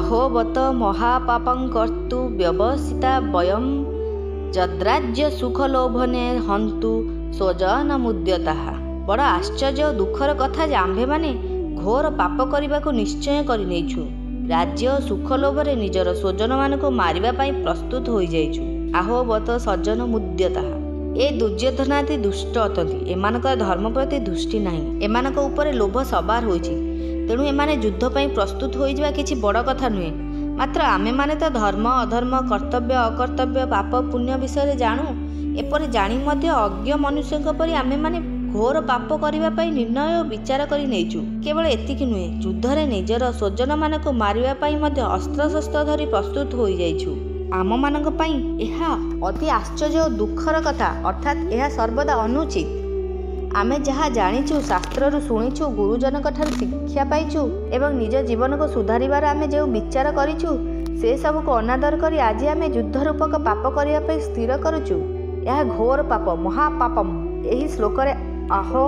अहो बत महापापं कर्तु व्यवसिता वयं यद्राज्य सुखलोभने हन्तु स्वजनमुद्यताः। बड़ आश्चर्य और दुखर कथा जे आम्भे माने घोर पाप करने को निश्चय कर राज्य सुख लोभरे निजर स्वजन मान मारिबा पई प्रस्तुत हो जाइछु। आहो बत सज्जन मुद्यताः। ए दुर्योधनादि दुष्ट अटंती, एमानकर धर्म प्रति दृष्टि नाही, एमानक उपरे लोभ सवार होइछि। तेणु एमाने युद्ध पई प्रस्तुत हो जावा किछि बड़ कथा नुहे। मात्र आमे माने तो धर्म अधर्म कर्तव्य अकर्तव्य पाप पुण्य विषय जानू, एपरि जानी मध्य अज्ञ मनुष्य परि आमे माने घोर पाप करने पर निर्णय और विचार कर नहींचु। केवल एतिक नुहे, युद्धरे निजर स्वजन मानक मारिबा पई मध्य अस्त्र शस्त्र धरी प्रस्तुत हो जाइछु। आम मानक पई एहा अति आश्चर्य और दुखर कथा, अर्थात यह सर्वदा अनुचित। आमे जहाँ जानिछु शास्त्रु शुणीछु गुरुजन शिक्षा पाइछु एवं निज जीवन को सुधारिबार आमे जो विचार करिछु से सब को अनादर करी आज आमे युद्ध रूपक पाप करने पर स्थिर करुचु। यह घोर पाप महापापम। यही श्लोक अहो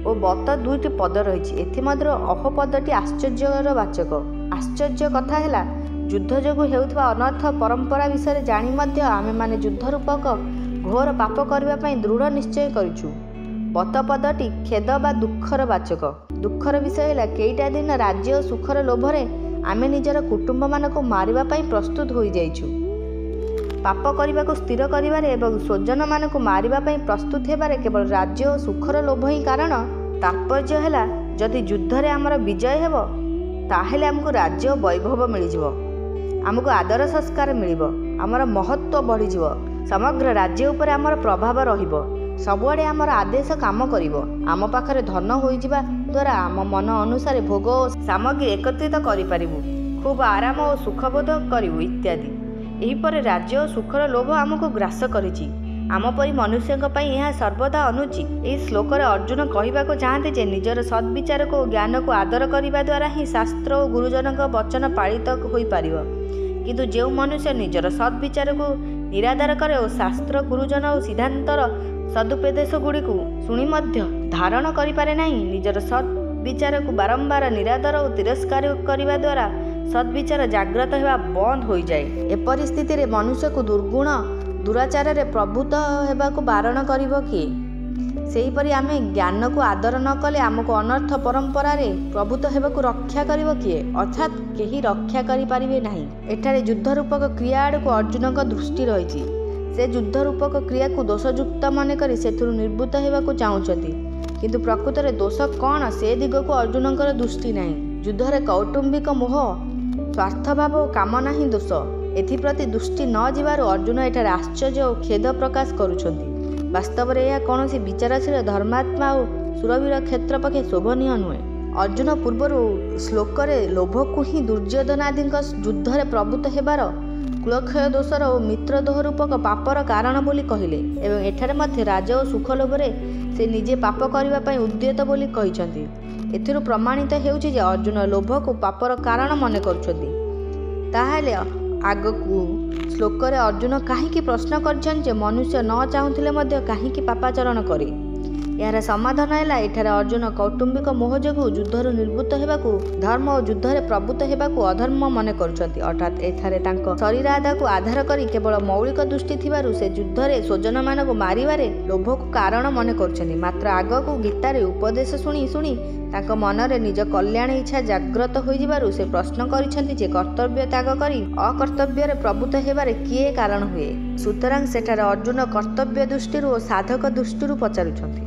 और बत दुईटी पद रही। एथिमध्य अहो पदटी आश्चर्यर वाचक। आश्चर्य कथा है युद्ध जोगु हेउथबा अनर्थ परंपरा विषय जानी मध्य आमे माने युद्ध रूपक घोर पाप करने दृढ़ निश्चय करिछु। बत पदटी खेद बा दुखर वाचक। दुखर विषय है केईटा दिन राज्य और सुखर लोभरे आमे निजर कुटुंब मानक मारिबा पई प्रस्तुत हो जाइछु। पाप करने को स्थिर करिबारे एवं स्वजन मानक मारिबा पई प्रस्तुत हेबारे केवल राज्य और सुखर लोभ ही कारण। तात्पर्य है जदि युद्धरे आमर विजय हेब ताहेले आमको राज्य वैभव मिलिजिवो, आमको आदर संस्कार मिलिबो, आमर महत्व बढ़ीजिवो, समग्र राज्य उपर आमर प्रभाव रहिबो, सबुआडे आमर आदेश काम करिबो, आम पाखरे धन होइजिबा द्वारा आम मन अनुसार भोग और सामग्री एकत्रित करि पारिबु, खूब आराम और सुखबोध करिबु इत्यादि। एहीपर राज्य और सुखर लोभ आमको ग्रास करिछि। आम परी मनुष्य यह सर्वदा अनुचित। यह श्लोक अर्जुन कहवाक चाहते जे निजर सद्विचार को ज्ञान को आदर करने द्वारा ही शास्त्र और गुरुजन वचन पालित हो पार। किंतु जो मनुष्य निजर सद्विचार को निराधार करे और शास्त्र गुरुजन और सिद्धांतर सदुपदेश गुड़ी शुणी धारण करें नहीं, निजर सद्विचार को बारंबार निरादर और तिरस्कार करने द्वारा सद्विचार जाग्रत होगा बंद हो जाए। एपरि स्थिति रे मनुष्य को दुर्गुण दुराचार रे प्रभुत होगाक बारण करिब किए? सेहीपरि आमे ज्ञान को आदर न कले आमको अनर्थ परंपरा रे प्रभुत होगाक रक्षा करिब किए? अर्थात केही रक्षा करि पारिबे नाही। एठारे युद्ध रूपक क्रिया आड़क अर्जुन का दृष्टि रही। से युद्ध रूपक क्रिया को दोषयुक्त मन करी सेथुरु निर्वृत्त होगाक चाहुचंती, किंतु प्रकृत रे दोष कौन से दिग को अर्जुनकर दृष्टि नाही। युद्धरे कौटुंबिक मोह स्वार्थभाव और कामना ही दोष। एप्रति दृष्टि न जीवार अर्जुन एठारे आश्चर्य और खेद प्रकाश करुछंती। वास्तव में यह कौन विचारशील धर्मात्मा और सुरवीर क्षेत्र पक्षे शोभनीय नुहे। अर्जुन पूर्वर श्लोक लोभ को ही दुर्योधनादि युद्धरे प्रभुत हेबार कुलक्षय दोषर और मित्रदोह रूपक पापर कारण बोली कहले एवं एठारे मध्य राज और सुख लोभरे से निजे पाप करने उद्यत बोली कहिसंती। एथिरु प्रमाणित हेउछि जे अर्जुन लोभ को पापर कारण मन करुछंती। ताहेले आगकू श्लोक अर्जुन कहीं प्रश्न कर मनुष्य न चाहूले कहीं पापाचरण करे। यार समाधान है एठारे अर्जुन कौटुंबिक मोह जोगु युद्धरु निर्वृत्त होगाकू धर्म और युद्धरे प्रभुत होगाकू अधर्म मन करुछंती। अर्थात एठारे तांको शरीर आदा को आधार करी केवल मौलिक दृष्टि थिबारु से युद्धरे स्वजन मानक मारिबारे लोभ को कारण मन करुछंती। मात्र आगकू गीतारे उपदेश शुणी शुणी तांको मनरे निज कल्याण इच्छा जाग्रत हो जिबारु से प्रश्न करिसेंती जे कर्तव्य त्याग करी अकर्तव्य प्रभुत हेबारे किए कारण हुए। सुतरां सेठारे अर्जुन कर्तव्य दृष्टि और साधक दृष्टि पचारुछंती।